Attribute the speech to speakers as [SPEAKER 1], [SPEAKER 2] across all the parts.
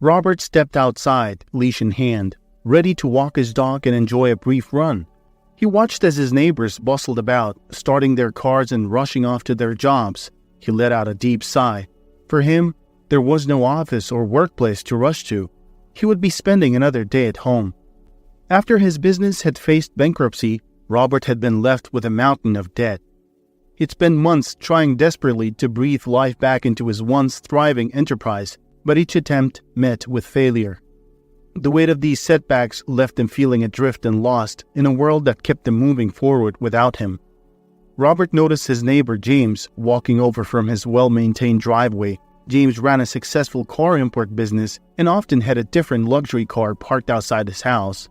[SPEAKER 1] Robert stepped outside, leash in hand, ready to walk his dog and enjoy a brief run. He watched as his neighbors bustled about, starting their cars and rushing off to their jobs. He let out a deep sigh. For him, there was no office or workplace to rush to. He would be spending another day at home. After his business had faced bankruptcy, Robert had been left with a mountain of debt. He'd spent months trying desperately to breathe life back into his once thriving enterprise, but each attempt met with failure. The weight of these setbacks left him feeling adrift and lost in a world that kept him moving forward without him. Robert noticed his neighbor James walking over from his well-maintained driveway. James ran a successful car import business and often had a different luxury car parked outside his house.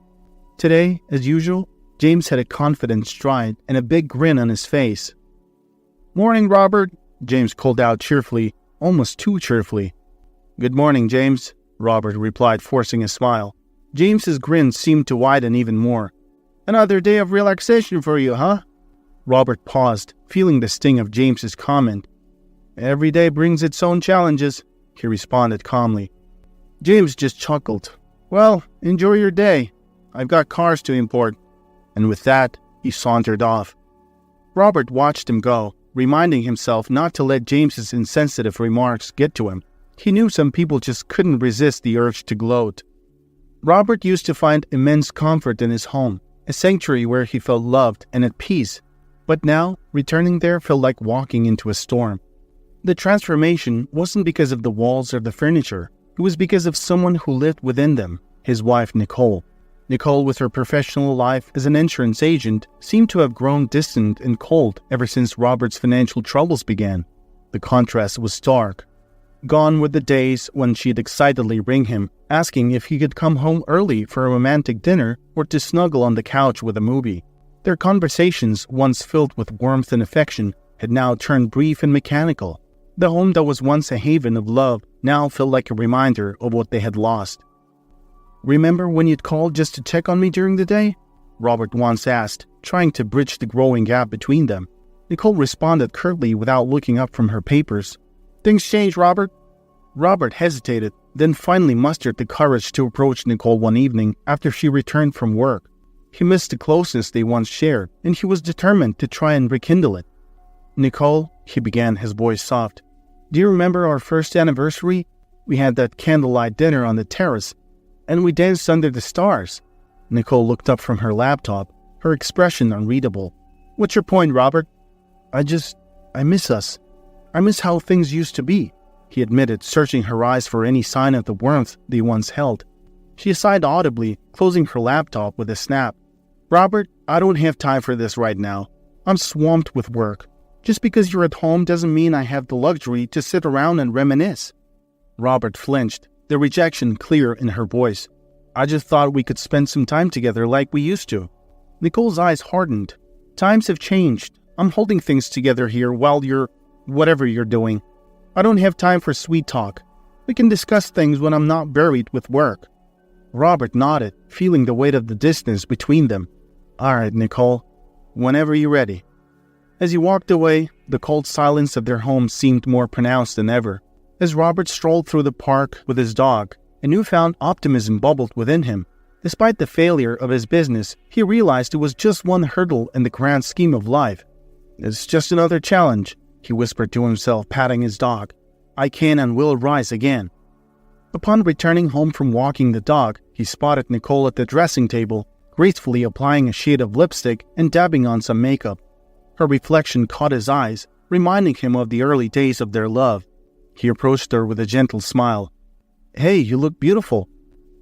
[SPEAKER 1] Today, as usual, James had a confident stride and a big grin on his face. "Morning, Robert," James called out cheerfully, almost too cheerfully. "Good morning, James," Robert replied, forcing a smile. James's grin seemed to widen even more. "Another day of relaxation for you, huh?" Robert paused, feeling the sting of James's comment. "Every day brings its own challenges," he responded calmly. James just chuckled. "Well, enjoy your day. I've got cars to import." And with that, he sauntered off. Robert watched him go, reminding himself not to let James's insensitive remarks get to him. He knew some people just couldn't resist the urge to gloat. Robert used to find immense comfort in his home, a sanctuary where he felt loved and at peace. But now, returning there felt like walking into a storm. The transformation wasn't because of the walls or the furniture. It was because of someone who lived within them, his wife Nicole. Nicole, with her professional life as an insurance agent, seemed to have grown distant and cold ever since Robert's financial troubles began. The contrast was stark. Gone were the days when she'd excitedly ring him, asking if he could come home early for a romantic dinner or to snuggle on the couch with a movie. Their conversations, once filled with warmth and affection, had now turned brief and mechanical. The home that was once a haven of love now felt like a reminder of what they had lost. "Remember when you'd called just to check on me during the day?" Robert once asked, trying to bridge the growing gap between them. Nicole responded curtly without looking up from her papers. "Things change, Robert." Robert hesitated, then finally mustered the courage to approach Nicole one evening after she returned from work. He missed the closeness they once shared, and he was determined to try and rekindle it. "Nicole," he began, his voice soft, "do you remember our first anniversary? We had that candlelight dinner on the terrace, and we danced under the stars." Nicole looked up from her laptop, her expression unreadable. "What's your point, Robert?" I miss us. I miss how things used to be," he admitted, searching her eyes for any sign of the warmth they once held. She sighed audibly, closing her laptop with a snap. "Robert, I don't have time for this right now. I'm swamped with work. Just because you're at home doesn't mean I have the luxury to sit around and reminisce." Robert flinched, the rejection clear in her voice. "I just thought we could spend some time together like we used to." Nicole's eyes hardened. "Times have changed. I'm holding things together here while you're whatever you're doing. I don't have time for sweet talk. We can discuss things when I'm not buried with work." Robert nodded, feeling the weight of the distance between them. "All right, Nicole. Whenever you're ready." As he walked away, the cold silence of their home seemed more pronounced than ever. As Robert strolled through the park with his dog, a newfound optimism bubbled within him. Despite the failure of his business, he realized it was just one hurdle in the grand scheme of life. "It's just another challenge," he whispered to himself, patting his dog. "I can and will rise again." Upon returning home from walking the dog, he spotted Nicole at the dressing table, gracefully applying a shade of lipstick and dabbing on some makeup. Her reflection caught his eyes, reminding him of the early days of their love. He approached her with a gentle smile. "Hey, you look beautiful."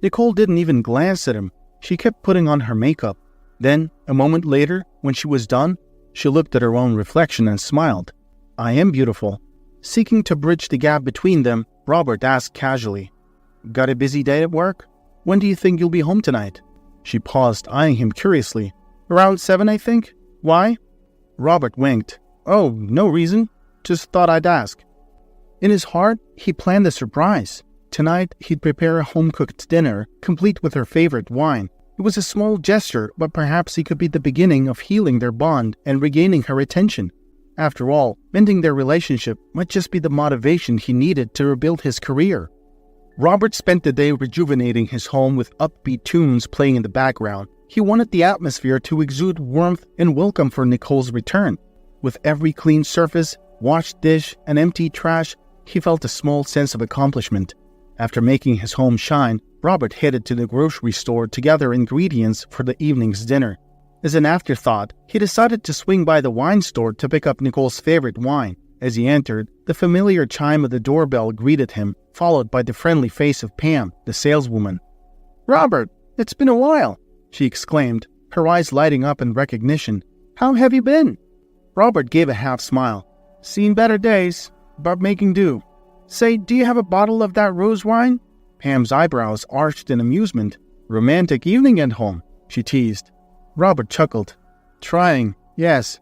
[SPEAKER 1] Nicole didn't even glance at him. She kept putting on her makeup. Then, a moment later, when she was done, she looked at her own reflection and smiled. "I am beautiful." Seeking to bridge the gap between them, Robert asked casually, "Got a busy day at work? When do you think you'll be home tonight?" She paused, eyeing him curiously. "Around 7, I think. Why?" Robert winked. "Oh, no reason. Just thought I'd ask." In his heart, he planned a surprise. Tonight, he'd prepare a home-cooked dinner, complete with her favorite wine. It was a small gesture, but perhaps it could be the beginning of healing their bond and regaining her attention. After all, mending their relationship might just be the motivation he needed to rebuild his career. Robert spent the day rejuvenating his home with upbeat tunes playing in the background. He wanted the atmosphere to exude warmth and welcome for Nicole's return. With every clean surface, washed dish, and empty trash, he felt a small sense of accomplishment. After making his home shine, Robert headed to the grocery store to gather ingredients for the evening's dinner. As an afterthought, he decided to swing by the wine store to pick up Nicole's favorite wine. As he entered, the familiar chime of the doorbell greeted him, followed by the friendly face of Pam, the saleswoman. "Robert, it's been a while," she exclaimed, her eyes lighting up in recognition. "How have you been?" Robert gave a half smile. "Seen better days, but making do. Say, do you have a bottle of that rose wine?" Pam's eyebrows arched in amusement. "Romantic evening at home," she teased. Robert chuckled. "Trying, yes."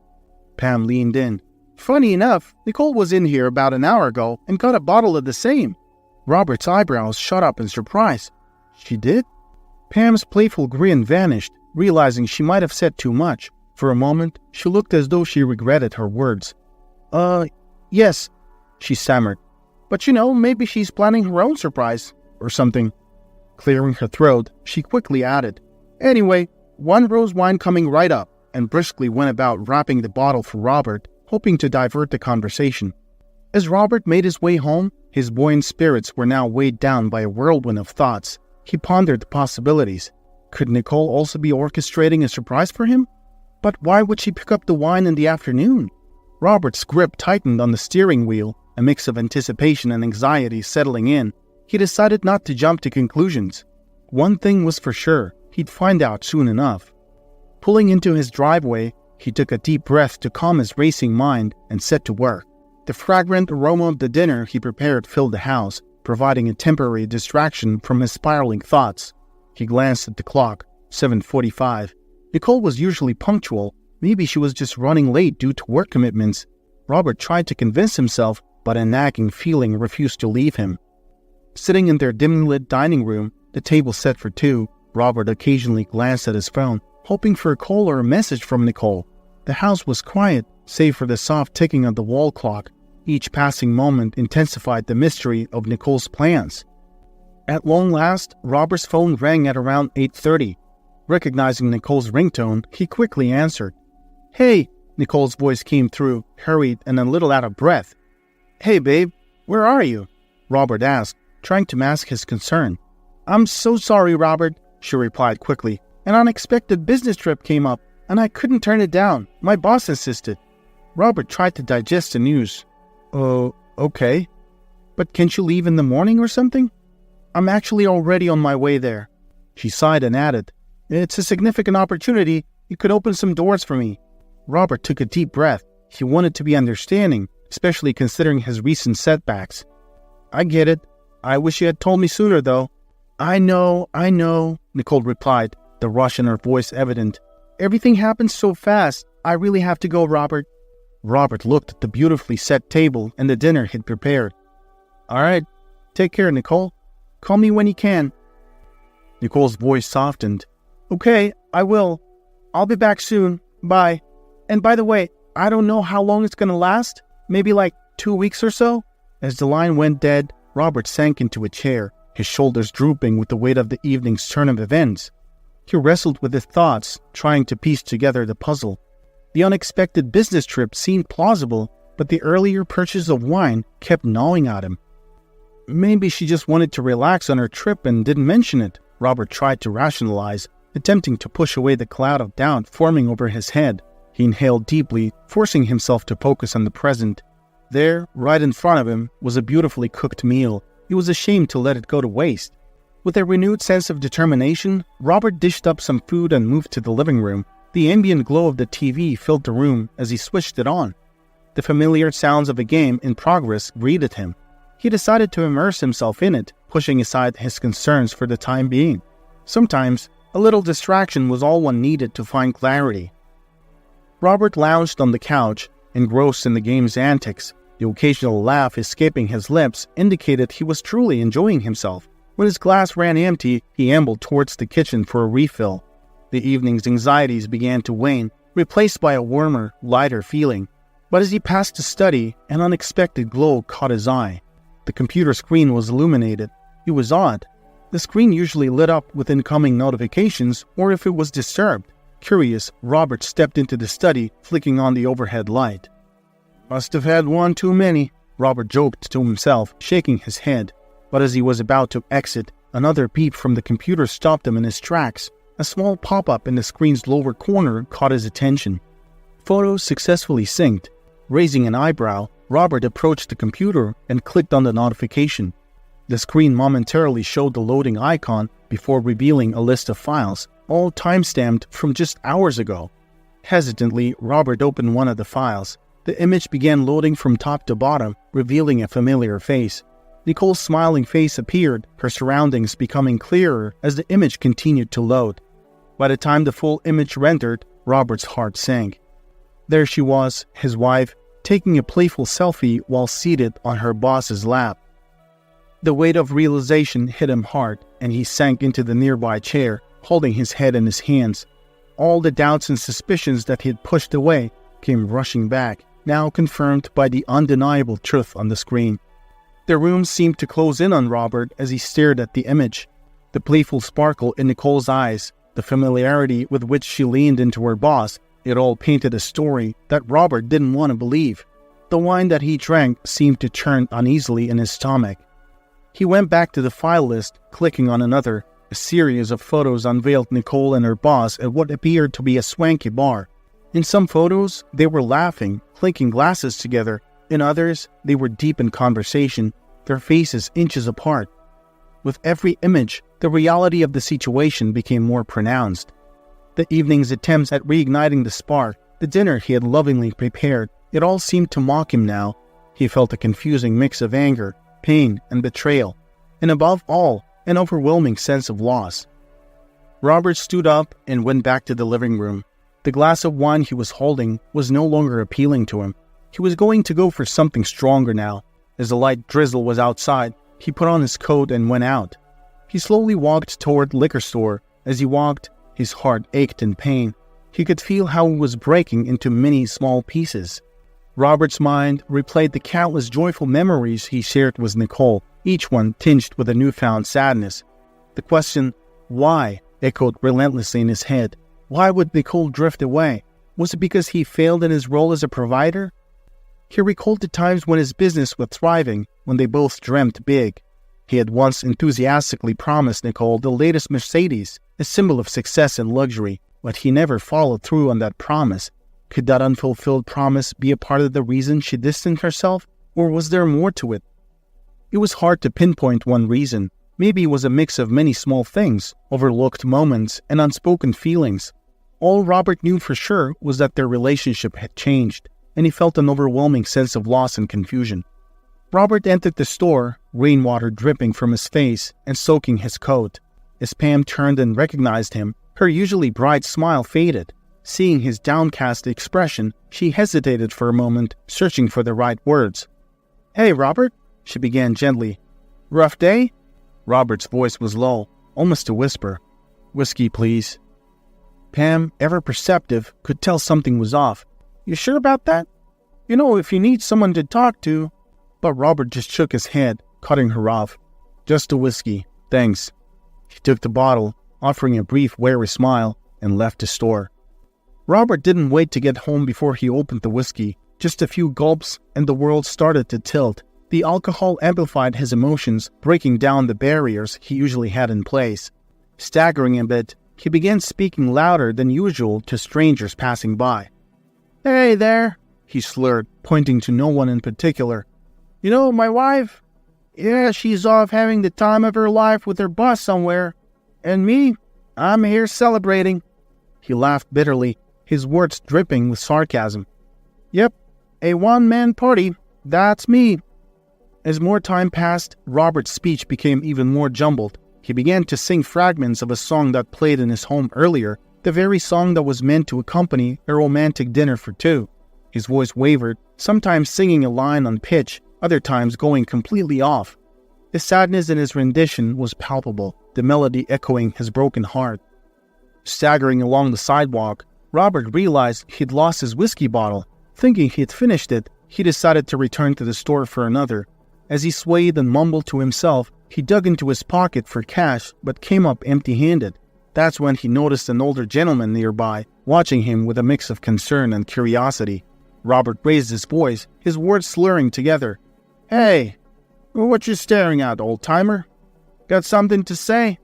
[SPEAKER 1] Pam leaned in. "Funny enough, Nicole was in here about an hour ago and got a bottle of the same." Robert's eyebrows shot up in surprise. "She did?" Pam's playful grin vanished, realizing she might have said too much. For a moment, she looked as though she regretted her words. Yes," she stammered. "But maybe she's planning her own surprise, or something." Clearing her throat, she quickly added, "Anyway, one rose wine coming right up," and briskly went about wrapping the bottle for Robert, hoping to divert the conversation. As Robert made his way home, his buoyant spirits were now weighed down by a whirlwind of thoughts. He pondered the possibilities. Could Nicole also be orchestrating a surprise for him? But why would she pick up the wine in the afternoon? Robert's grip tightened on the steering wheel, a mix of anticipation and anxiety settling in. He decided not to jump to conclusions. One thing was for sure, he'd find out soon enough. Pulling into his driveway, he took a deep breath to calm his racing mind and set to work. The fragrant aroma of the dinner he prepared filled the house, providing a temporary distraction from his spiraling thoughts. He glanced at the clock, 7:45. Nicole was usually punctual. Maybe she was just running late due to work commitments. Robert tried to convince himself, but a nagging feeling refused to leave him. Sitting in their dimly lit dining room, the table set for two, Robert occasionally glanced at his phone, hoping for a call or a message from Nicole. The house was quiet, save for the soft ticking of the wall clock. Each passing moment intensified the mystery of Nicole's plans. At long last, Robert's phone rang at around 8:30. Recognizing Nicole's ringtone, he quickly answered. "Hey," Nicole's voice came through, hurried and a little out of breath. "Hey, babe, where are you?" Robert asked, trying to mask his concern. "I'm so sorry, Robert," she replied quickly. "An unexpected business trip came up, and I couldn't turn it down. My boss insisted." Robert tried to digest the news. "Oh, okay. But can't you leave in the morning or something?" "I'm actually already on my way there." She sighed and added, "It's a significant opportunity. It could open some doors for me." Robert took a deep breath. He wanted to be understanding, especially considering his recent setbacks. "I get it. I wish you had told me sooner, though." I know, Nicole replied, the rush in her voice evident. "Everything happens so fast. I really have to go, Robert." Robert looked at the beautifully set table and the dinner he'd prepared. "All right. Take care, Nicole. Call me when you can." Nicole's voice softened. "Okay, I will. I'll be back soon. Bye. And by the way, I don't know how long it's gonna last. Maybe like 2 weeks or so?" As the line went dead, Robert sank into a chair, his shoulders drooping with the weight of the evening's turn of events. He wrestled with his thoughts, trying to piece together the puzzle. The unexpected business trip seemed plausible, but the earlier purchase of wine kept gnawing at him. Maybe she just wanted to relax on her trip and didn't mention it, Robert tried to rationalize, attempting to push away the cloud of doubt forming over his head. He inhaled deeply, forcing himself to focus on the present. There, right in front of him, was a beautifully cooked meal. He was ashamed to let it go to waste. With a renewed sense of determination, Robert dished up some food and moved to the living room. The ambient glow of the TV filled the room as he switched it on. The familiar sounds of a game in progress greeted him. He decided to immerse himself in it, pushing aside his concerns for the time being. Sometimes, a little distraction was all one needed to find clarity. Robert lounged on the couch, engrossed in the game's antics. The occasional laugh escaping his lips indicated he was truly enjoying himself. When his glass ran empty, he ambled towards the kitchen for a refill. The evening's anxieties began to wane, replaced by a warmer, lighter feeling. But as he passed the study, an unexpected glow caught his eye. The computer screen was illuminated. It was odd. The screen usually lit up with incoming notifications or if it was disturbed. Curious, Robert stepped into the study, flicking on the overhead light. "Must have had one too many," Robert joked to himself, shaking his head. But as he was about to exit, another beep from the computer stopped him in his tracks. A small pop-up in the screen's lower corner caught his attention. Photos successfully synced. Raising an eyebrow, Robert approached the computer and clicked on the notification. The screen momentarily showed the loading icon before revealing a list of files, all time-stamped from just hours ago. Hesitantly, Robert opened one of the files. The image began loading from top to bottom, revealing a familiar face. Nicole's smiling face appeared, her surroundings becoming clearer as the image continued to load. By the time the full image rendered, Robert's heart sank. There she was, his wife, taking a playful selfie while seated on her boss's lap. The weight of realization hit him hard, and he sank into the nearby chair, holding his head in his hands. All the doubts and suspicions that he had pushed away came rushing back, now confirmed by the undeniable truth on the screen. The room seemed to close in on Robert as he stared at the image. The playful sparkle in Nicole's eyes, the familiarity with which she leaned into her boss, it all painted a story that Robert didn't want to believe. The wine that he drank seemed to churn uneasily in his stomach. He went back to the file list, clicking on another. A series of photos unveiled Nicole and her boss at what appeared to be a swanky bar. In some photos, they were laughing, clinking glasses together. In others, they were deep in conversation, their faces inches apart. With every image, the reality of the situation became more pronounced. The evening's attempts at reigniting the spark, the dinner he had lovingly prepared, it all seemed to mock him now. He felt a confusing mix of anger, pain, and betrayal, and above all, an overwhelming sense of loss. Robert stood up and went back to the living room. The glass of wine he was holding was no longer appealing to him. He was going to go for something stronger now. As the light drizzle was outside, he put on his coat and went out. He slowly walked toward the liquor store. As he walked, his heart ached in pain. He could feel how it was breaking into many small pieces. Robert's mind replayed the countless joyful memories he shared with Nicole, each one tinged with a newfound sadness. The question, why, echoed relentlessly in his head. Why would Nicole drift away? Was it because he failed in his role as a provider? He recalled the times when his business was thriving, when they both dreamt big. He had once enthusiastically promised Nicole the latest Mercedes, a symbol of success and luxury, but he never followed through on that promise. Could that unfulfilled promise be a part of the reason she distanced herself, or was there more to it? It was hard to pinpoint one reason. Maybe it was a mix of many small things, overlooked moments, and unspoken feelings. All Robert knew for sure was that their relationship had changed, and he felt an overwhelming sense of loss and confusion. Robert entered the store, rainwater dripping from his face and soaking his coat. As Pam turned and recognized him, her usually bright smile faded. Seeing his downcast expression, she hesitated for a moment, searching for the right words. "Hey, Robert," she began gently. "Rough day?" Robert's voice was low, almost a whisper. "Whiskey, please." Pam, ever perceptive, could tell something was off. "You sure about that? You know, if you need someone to talk to..." But Robert just shook his head, cutting her off. "Just a whiskey, thanks." He took the bottle, offering a brief, wary smile, and left the store. Robert didn't wait to get home before he opened the whiskey. Just a few gulps, and the world started to tilt. The alcohol amplified his emotions, breaking down the barriers he usually had in place. Staggering a bit, he began speaking louder than usual to strangers passing by. "Hey there," he slurred, pointing to no one in particular. "You know, my wife? Yeah, she's off having the time of her life with her boss somewhere. And me? I'm here celebrating." He laughed bitterly, his words dripping with sarcasm. "Yep, a one-man party, that's me." As more time passed, Robert's speech became even more jumbled. He began to sing fragments of a song that played in his home earlier, the very song that was meant to accompany a romantic dinner for two. His voice wavered, sometimes singing a line on pitch, other times going completely off. The sadness in his rendition was palpable, the melody echoing his broken heart. Staggering along the sidewalk, Robert realized he'd lost his whiskey bottle. Thinking he'd finished it, he decided to return to the store for another. As he swayed and mumbled to himself, he dug into his pocket for cash but came up empty-handed. That's when he noticed an older gentleman nearby, watching him with a mix of concern and curiosity. Robert raised his voice, his words slurring together. "Hey, what you staring at, old-timer? Got something to say?"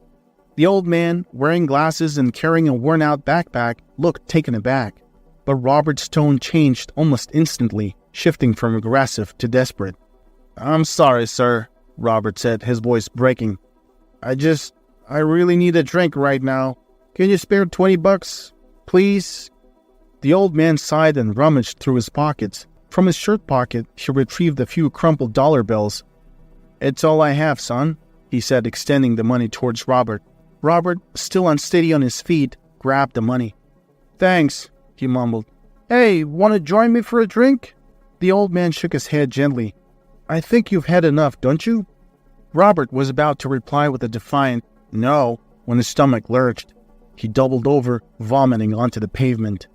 [SPEAKER 1] The old man, wearing glasses and carrying a worn-out backpack, looked taken aback. But Robert's tone changed almost instantly, shifting from aggressive to desperate. "I'm sorry, sir," Robert said, his voice breaking. I really need a drink right now. Can you spare $20, please?" The old man sighed and rummaged through his pockets. From his shirt pocket, he retrieved a few crumpled dollar bills. "It's all I have, son," he said, extending the money towards Robert. Robert, still unsteady on his feet, grabbed the money. "Thanks," he mumbled. "Hey, want to join me for a drink?" The old man shook his head gently. "I think you've had enough, don't you?" Robert was about to reply with a defiant "no" when his stomach lurched. He doubled over, vomiting onto the pavement.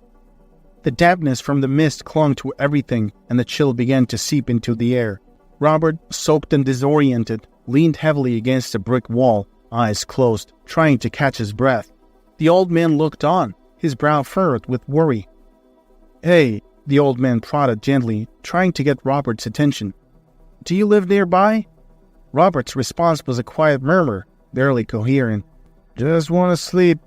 [SPEAKER 1] The dampness from the mist clung to everything, and the chill began to seep into the air. Robert, soaked and disoriented, leaned heavily against a brick wall, eyes closed, trying to catch his breath. The old man looked on, his brow furrowed with worry. "Hey," the old man prodded gently, trying to get Robert's attention. "Do you live nearby?" Robert's response was a quiet murmur, barely coherent. "Just want to sleep."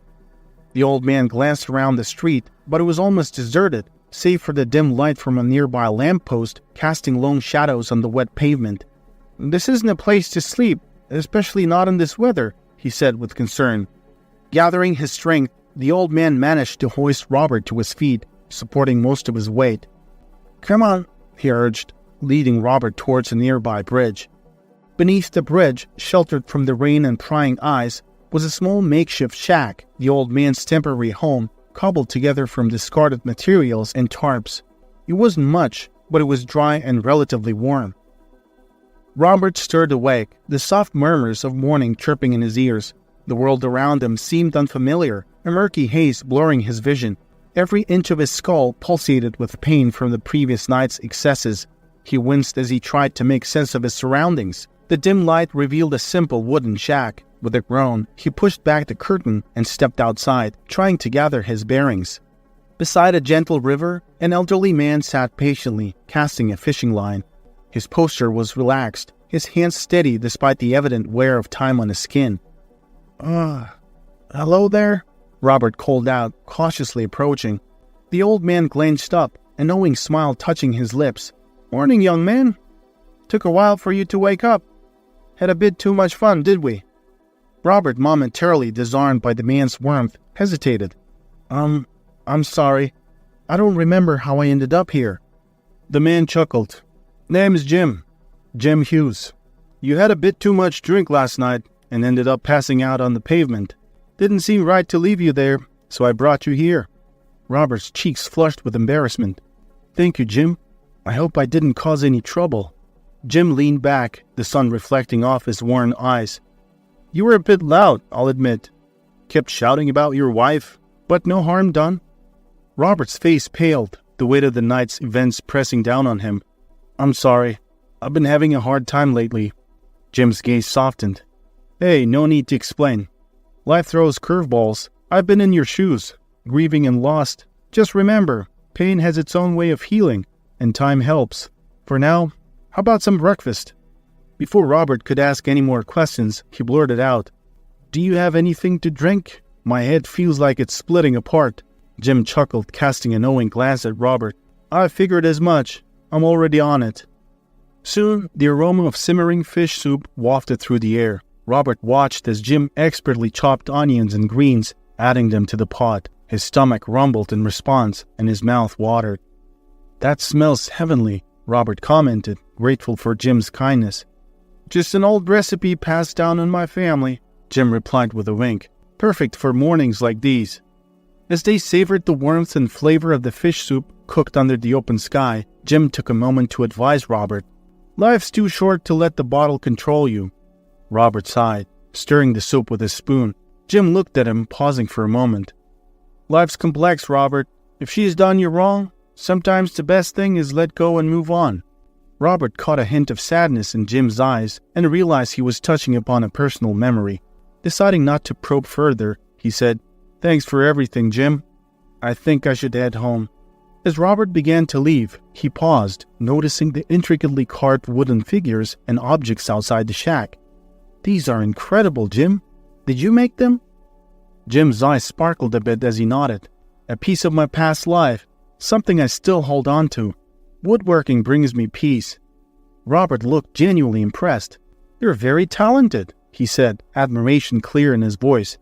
[SPEAKER 1] The old man glanced around the street, but it was almost deserted, save for the dim light from a nearby lamppost casting lone shadows on the wet pavement. "This isn't a place to sleep, especially not in this weather," he said with concern. Gathering his strength, the old man managed to hoist Robert to his feet, supporting most of his weight. "Come on," he urged, leading Robert towards a nearby bridge. Beneath the bridge, sheltered from the rain and prying eyes, was a small makeshift shack, the old man's temporary home, cobbled together from discarded materials and tarps. It wasn't much, but it was dry and relatively warm. Robert stirred awake, the soft murmurs of morning chirping in his ears. The world around him seemed unfamiliar, a murky haze blurring his vision. Every inch of his skull pulsated with pain from the previous night's excesses. He winced as he tried to make sense of his surroundings. The dim light revealed a simple wooden shack. With a groan, he pushed back the curtain and stepped outside, trying to gather his bearings. Beside a gentle river, an elderly man sat patiently, casting a fishing line. His posture was relaxed, his hands steady despite the evident wear of time on his skin. Hello there?" Robert called out, cautiously approaching. The old man glanced up, a knowing smile touching his lips. "Morning, young man. Took a while for you to wake up. Had a bit too much fun, did we?" Robert, momentarily disarmed by the man's warmth, hesitated. I'm sorry. I don't remember how I ended up here." The man chuckled. "Name's Jim. Jim Hughes. You had a bit too much drink last night and ended up passing out on the pavement. Didn't seem right to leave you there, so I brought you here." Robert's cheeks flushed with embarrassment. "Thank you, Jim. I hope I didn't cause any trouble." Jim leaned back, the sun reflecting off his worn eyes. "You were a bit loud, I'll admit. Kept shouting about your wife, but no harm done." Robert's face paled, the weight of the night's events pressing down on him. "I'm sorry. I've been having a hard time lately." Jim's gaze softened. "Hey, no need to explain. Life throws curveballs. I've been in your shoes, grieving and lost. Just remember, pain has its own way of healing, and time helps. For now, how about some breakfast?" Before Robert could ask any more questions, he blurted out, "Do you have anything to drink? My head feels like it's splitting apart." Jim chuckled, casting a knowing glance at Robert. "I figured as much. I'm already on it." Soon, the aroma of simmering fish soup wafted through the air. Robert watched as Jim expertly chopped onions and greens, adding them to the pot. His stomach rumbled in response, and his mouth watered. "That smells heavenly," Robert commented, grateful for Jim's kindness. "Just an old recipe passed down in my family," Jim replied with a wink. "Perfect for mornings like these." As they savored the warmth and flavor of the fish soup cooked under the open sky, Jim took a moment to advise Robert. "Life's too short to let the bottle control you." Robert sighed, stirring the soup with a spoon. Jim looked at him, pausing for a moment. "Life's complex, Robert. If she's done you wrong, sometimes the best thing is let go and move on." Robert caught a hint of sadness in Jim's eyes and realized he was touching upon a personal memory. Deciding not to probe further, he said, "Thanks for everything, Jim. I think I should head home." As Robert began to leave, he paused, noticing the intricately carved wooden figures and objects outside the shack. "These are incredible, Jim. Did you make them?" Jim's eyes sparkled a bit as he nodded. "A piece of my past life, something I still hold on to. Woodworking brings me peace." Robert looked genuinely impressed. "You're very talented," he said, admiration clear in his voice.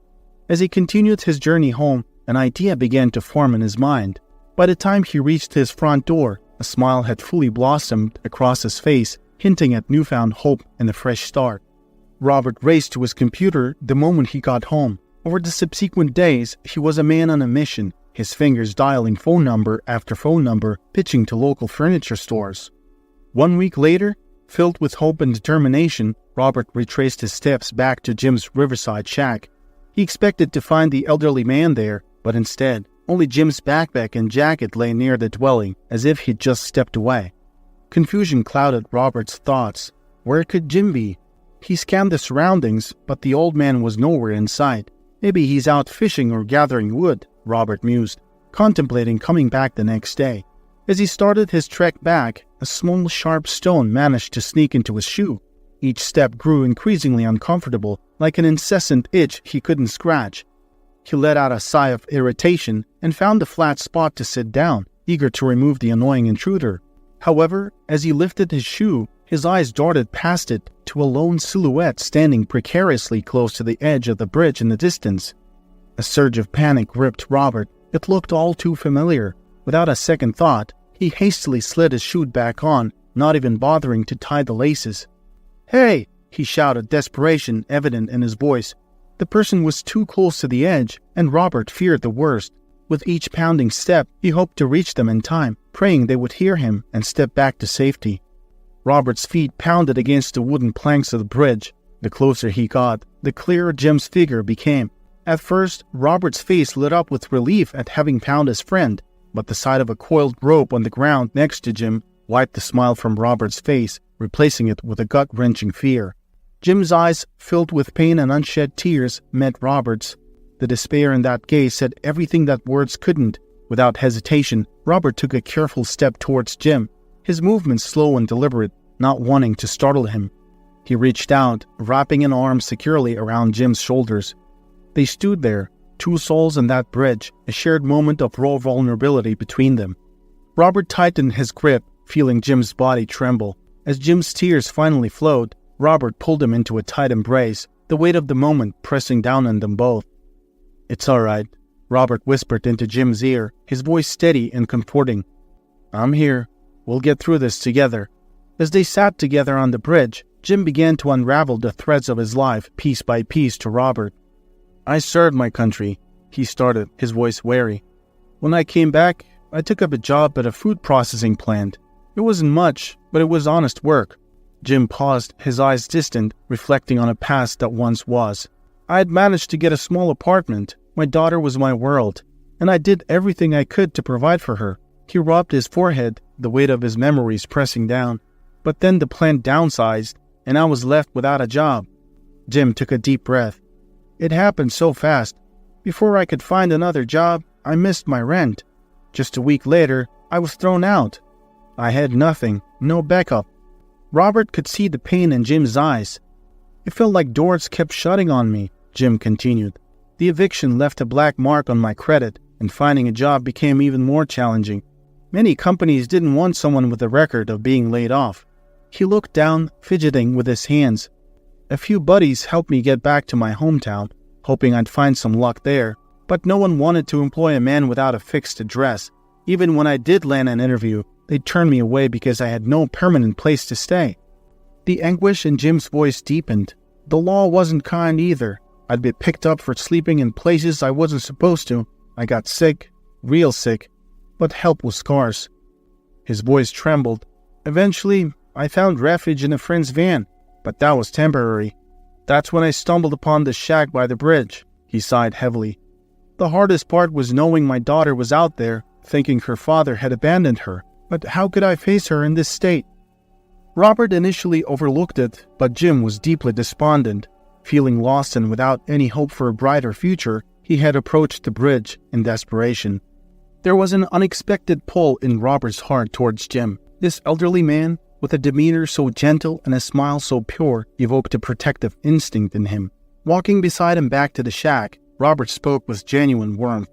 [SPEAKER 1] As he continued his journey home, an idea began to form in his mind. By the time he reached his front door, a smile had fully blossomed across his face, hinting at newfound hope and a fresh start. Robert raced to his computer the moment he got home. Over the subsequent days, he was a man on a mission, his fingers dialing phone number after phone number, pitching to local furniture stores. 1 week later, filled with hope and determination, Robert retraced his steps back to Jim's riverside shack. He expected to find the elderly man there, but instead, only Jim's backpack and jacket lay near the dwelling, as if he'd just stepped away. Confusion clouded Robert's thoughts. Where could Jim be? He scanned the surroundings, but the old man was nowhere in sight. Maybe he's out fishing or gathering wood, Robert mused, contemplating coming back the next day. As he started his trek back, a small sharp stone managed to sneak into his shoe. Each step grew increasingly uncomfortable, like an incessant itch he couldn't scratch. He let out a sigh of irritation and found a flat spot to sit down, eager to remove the annoying intruder. However, as he lifted his shoe, his eyes darted past it to a lone silhouette standing precariously close to the edge of the bridge in the distance. A surge of panic gripped Robert. It looked all too familiar. Without a second thought, he hastily slid his shoe back on, not even bothering to tie the laces. "Hey!" he shouted, desperation evident in his voice. The person was too close to the edge, and Robert feared the worst. With each pounding step, he hoped to reach them in time, praying they would hear him and step back to safety. Robert's feet pounded against the wooden planks of the bridge. The closer he got, the clearer Jim's figure became. At first, Robert's face lit up with relief at having found his friend, but the sight of a coiled rope on the ground next to Jim wiped the smile from Robert's face, replacing it with a gut-wrenching fear. Jim's eyes, filled with pain and unshed tears, met Robert's. The despair in that gaze said everything that words couldn't. Without hesitation, Robert took a careful step towards Jim, his movements slow and deliberate, not wanting to startle him. He reached out, wrapping an arm securely around Jim's shoulders. They stood there, two souls on that bridge, a shared moment of raw vulnerability between them. Robert tightened his grip, feeling Jim's body tremble. As Jim's tears finally flowed, Robert pulled him into a tight embrace, the weight of the moment pressing down on them both. "It's all right," Robert whispered into Jim's ear, his voice steady and comforting. "I'm here. We'll get through this together." As they sat together on the bridge, Jim began to unravel the threads of his life piece by piece to Robert. "I served my country," he started, his voice wary. "When I came back, I took up a job at a food processing plant. It wasn't much, but it was honest work." Jim paused, his eyes distant, reflecting on a past that once was. "I had managed to get a small apartment. My daughter was my world, and I did everything I could to provide for her." He rubbed his forehead, the weight of his memories pressing down. "But then the plant downsized, and I was left without a job." Jim took a deep breath. "It happened so fast. Before I could find another job, I missed my rent. Just a week later, I was thrown out. I had nothing, no backup." Robert could see the pain in Jim's eyes. "It felt like doors kept shutting on me," Jim continued. "The eviction left a black mark on my credit, and finding a job became even more challenging. Many companies didn't want someone with a record of being laid off." He looked down, fidgeting with his hands. "A few buddies helped me get back to my hometown, hoping I'd find some luck there, but no one wanted to employ a man without a fixed address. Even when I did land an interview, they turned me away because I had no permanent place to stay." The anguish in Jim's voice deepened. "The law wasn't kind either. I'd be picked up for sleeping in places I wasn't supposed to. I got sick, real sick, but help was scarce." His voice trembled. "Eventually, I found refuge in a friend's van, but that was temporary. That's when I stumbled upon the shack by the bridge." He sighed heavily. "The hardest part was knowing my daughter was out there, thinking her father had abandoned her. But how could I face her in this state?" Robert initially overlooked it, but Jim was deeply despondent. Feeling lost and without any hope for a brighter future, he had approached the bridge in desperation. There was an unexpected pull in Robert's heart towards Jim. This elderly man, with a demeanor so gentle and a smile so pure, evoked a protective instinct in him. Walking beside him back to the shack, Robert spoke with genuine warmth.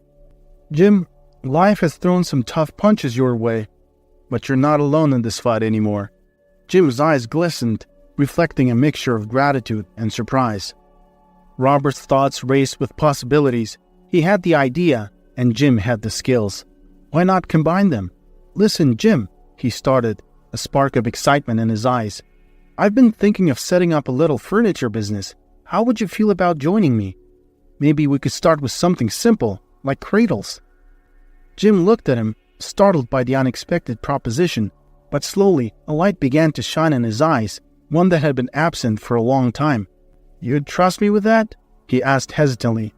[SPEAKER 1] "Jim, life has thrown some tough punches your way, but you're not alone in this fight anymore." Jim's eyes glistened, reflecting a mixture of gratitude and surprise. Robert's thoughts raced with possibilities. He had the idea, and Jim had the skills. Why not combine them? "Listen, Jim," he started, a spark of excitement in his eyes. "I've been thinking of setting up a little furniture business. How would you feel about joining me? Maybe we could start with something simple, like cradles." Jim looked at him, startled by the unexpected proposition, but slowly a light began to shine in his eyes, one that had been absent for a long time. "You'd trust me with that?" he asked hesitantly.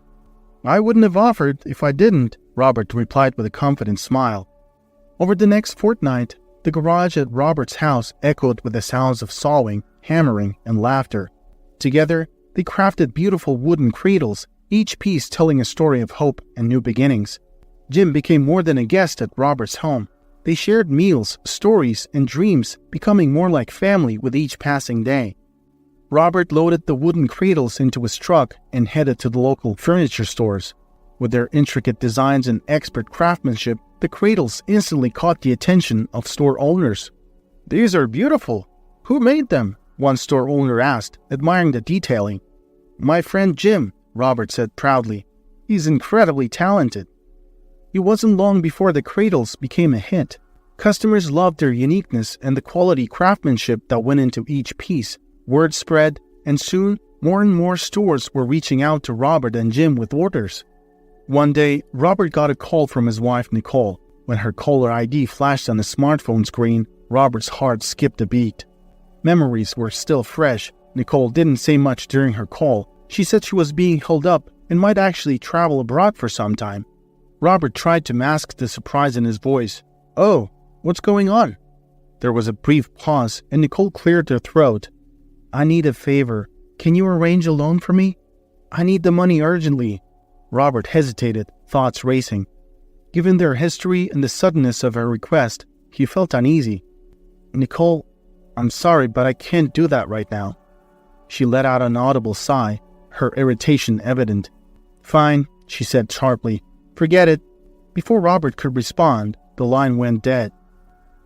[SPEAKER 1] "I wouldn't have offered if I didn't," Robert replied with a confident smile. Over the next fortnight, the garage at Robert's house echoed with the sounds of sawing, hammering, and laughter. Together, they crafted beautiful wooden cradles, each piece telling a story of hope and new beginnings. Jim became more than a guest at Robert's home. They shared meals, stories, and dreams, becoming more like family with each passing day. Robert loaded the wooden cradles into his truck and headed to the local furniture stores. With their intricate designs and expert craftsmanship, the cradles instantly caught the attention of store owners. "These are beautiful. Who made them?" one store owner asked, admiring the detailing. "My friend Jim," Robert said proudly. "He's incredibly talented." It wasn't long before the cradles became a hit. Customers loved their uniqueness and the quality craftsmanship that went into each piece. Word spread, and soon more and more stores were reaching out to Robert and Jim with orders. One day, Robert got a call from his wife Nicole. When her caller ID flashed on the smartphone screen, Robert's heart skipped a beat. Memories were still fresh. Nicole didn't say much during her call. She said she was being held up and might actually travel abroad for some time. Robert tried to mask the surprise in his voice. "Oh, what's going on?" There was a brief pause, and Nicole cleared her throat. "I need a favor. Can you arrange a loan for me? I need the money urgently." Robert hesitated, thoughts racing. Given their history and the suddenness of her request, he felt uneasy. "Nicole, I'm sorry, but I can't do that right now." She let out an audible sigh, her irritation evident. "Fine," she said sharply. "Forget it." Before Robert could respond, the line went dead.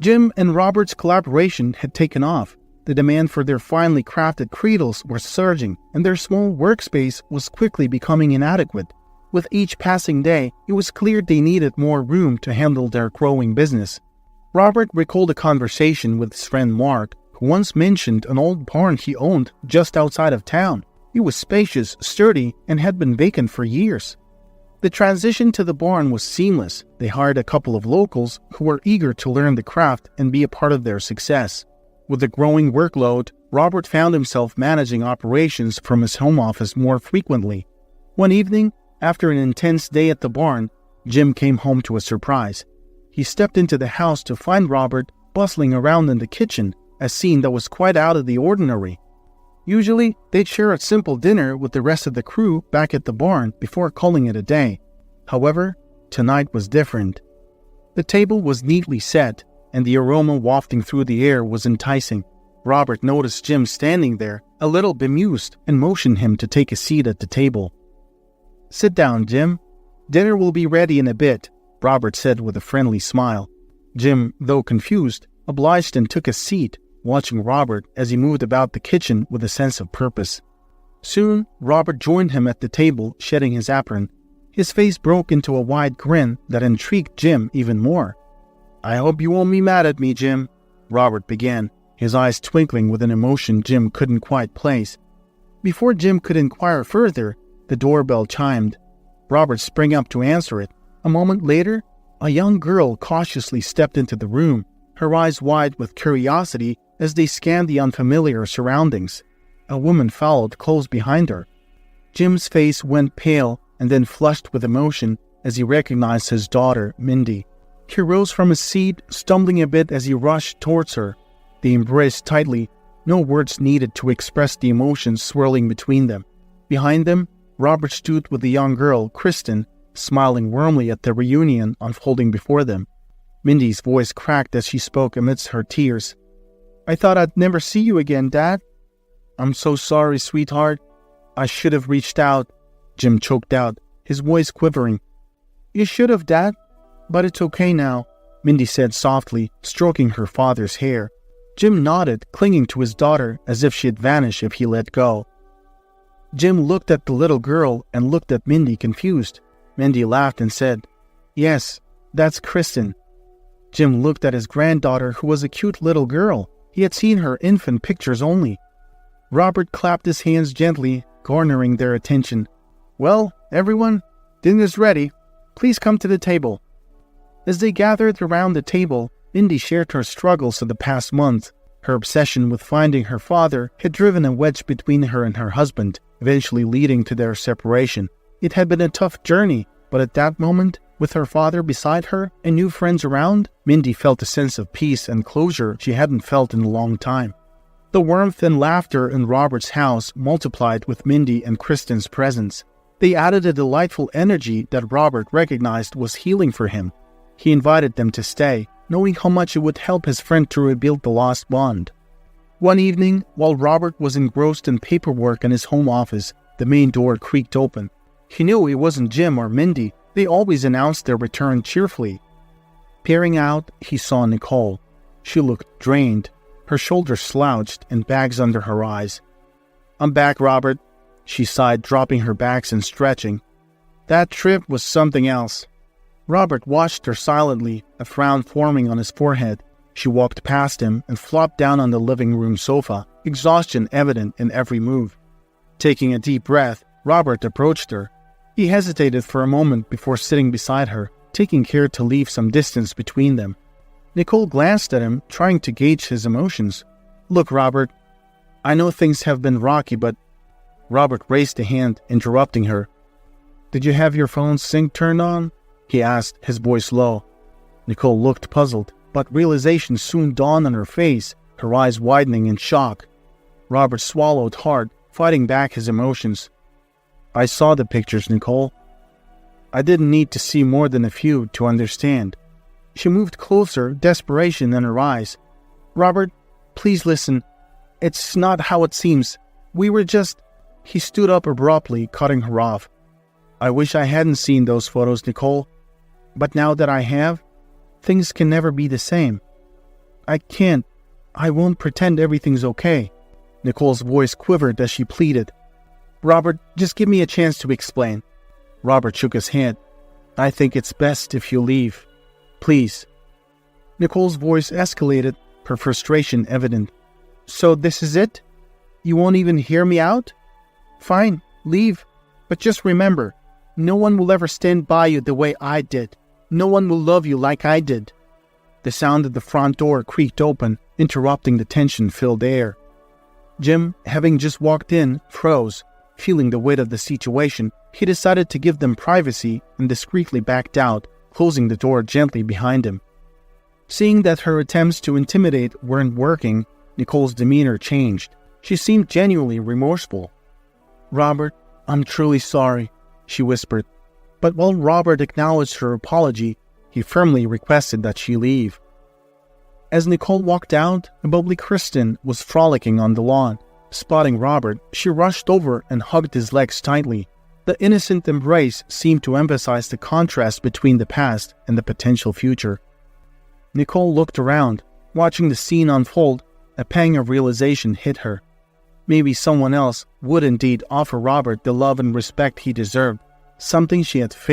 [SPEAKER 1] Jim and Robert's collaboration had taken off. The demand for their finely crafted cradles was surging, and their small workspace was quickly becoming inadequate. With each passing day, it was clear they needed more room to handle their growing business. Robert recalled a conversation with his friend Mark, who once mentioned an old barn he owned just outside of town. It was spacious, sturdy, and had been vacant for years. The transition to the barn was seamless. They hired a couple of locals who were eager to learn the craft and be a part of their success. With the growing workload, Robert found himself managing operations from his home office more frequently. One evening, after an intense day at the barn, Jim came home to a surprise. He stepped into the house to find Robert bustling around in the kitchen, a scene that was quite out of the ordinary. Usually, they'd share a simple dinner with the rest of the crew back at the barn before calling it a day. However, tonight was different. The table was neatly set, and the aroma wafting through the air was enticing. Robert noticed Jim standing there, a little bemused, and motioned him to take a seat at the table. "Sit down, Jim. Dinner will be ready in a bit," Robert said with a friendly smile. Jim, though confused, obliged and took a seat, watching Robert as he moved about the kitchen with a sense of purpose. Soon, Robert joined him at the table, shedding his apron. His face broke into a wide grin that intrigued Jim even more. "I hope you won't be mad at me, Jim," Robert began, his eyes twinkling with an emotion Jim couldn't quite place. Before Jim could inquire further, the doorbell chimed. Robert sprang up to answer it. A moment later, a young girl cautiously stepped into the room, her eyes wide with curiosity as they scanned the unfamiliar surroundings. A woman followed close behind her. Jim's face went pale and then flushed with emotion as he recognized his daughter, Mindy. He rose from his seat, stumbling a bit as he rushed towards her. They embraced tightly, no words needed to express the emotions swirling between them. Behind them, Robert stood with the young girl, Kristen, smiling warmly at the reunion unfolding before them. Mindy's voice cracked as she spoke amidst her tears. "I thought I'd never see you again, Dad." "I'm so sorry, sweetheart. I should have reached out," Jim choked out, his voice quivering. "You should have, Dad. But it's okay now," Mindy said softly, stroking her father's hair. Jim nodded, clinging to his daughter as if she'd vanish if he let go. Jim looked at the little girl and looked at Mindy confused. Mindy laughed and said, "Yes, that's Kristen." Jim looked at his granddaughter, who was a cute little girl. He had seen her infant pictures only. Robert clapped his hands gently, garnering their attention. "Well, everyone, dinner's ready. Please come to the table." As they gathered around the table, Mindy shared her struggles of the past month. Her obsession with finding her father had driven a wedge between her and her husband, eventually leading to their separation. It had been a tough journey, but at that moment, with her father beside her and new friends around, Mindy felt a sense of peace and closure she hadn't felt in a long time. The warmth and laughter in Robert's house multiplied with Mindy and Kristen's presence. They added a delightful energy that Robert recognized was healing for him. He invited them to stay, knowing how much it would help his friend to rebuild the lost bond. One evening, while Robert was engrossed in paperwork in his home office, the main door creaked open. He knew it wasn't Jim or Mindy. They always announced their return cheerfully. Peering out, he saw Nicole. She looked drained, her shoulders slouched and bags under her eyes. "I'm back, Robert," she sighed, dropping her bags and stretching. "That trip was something else." Robert watched her silently, a frown forming on his forehead. She walked past him and flopped down on the living room sofa, exhaustion evident in every move. Taking a deep breath, Robert approached her. He hesitated for a moment before sitting beside her, taking care to leave some distance between them. Nicole glanced at him, trying to gauge his emotions. "Look, Robert, I know things have been rocky, but—" Robert raised a hand, interrupting her. "Did you have your phone's sync turned on?" he asked, his voice low. Nicole looked puzzled, but realization soon dawned on her face, her eyes widening in shock. Robert swallowed hard, fighting back his emotions. "I saw the pictures, Nicole. I didn't need to see more than a few to understand." She moved closer, desperation in her eyes. "Robert, please listen. It's not how it seems. We were just—" He stood up abruptly, cutting her off. "I wish I hadn't seen those photos, Nicole. But now that I have, things can never be the same. I can't. I won't pretend everything's okay." Nicole's voice quivered as she pleaded. "Robert, just give me a chance to explain." Robert shook his head. "I think it's best if you leave. Please." Nicole's voice escalated, her frustration evident. "So this is it? You won't even hear me out? Fine, leave. But just remember, no one will ever stand by you the way I did. No one will love you like I did." The sound of the front door creaked open, interrupting the tension-filled air. Jim, having just walked in, froze. Feeling the weight of the situation, he decided to give them privacy and discreetly backed out, closing the door gently behind him. Seeing that her attempts to intimidate weren't working, Nicole's demeanor changed. She seemed genuinely remorseful. "Robert, I'm truly sorry," she whispered. But while Robert acknowledged her apology, he firmly requested that she leave. As Nicole walked out, a bubbly Kristen was frolicking on the lawn. Spotting Robert, she rushed over and hugged his legs tightly. The innocent embrace seemed to emphasize the contrast between the past and the potential future. Nicole looked around. Watching the scene unfold, a pang of realization hit her. Maybe someone else would indeed offer Robert the love and respect he deserved, something she had failed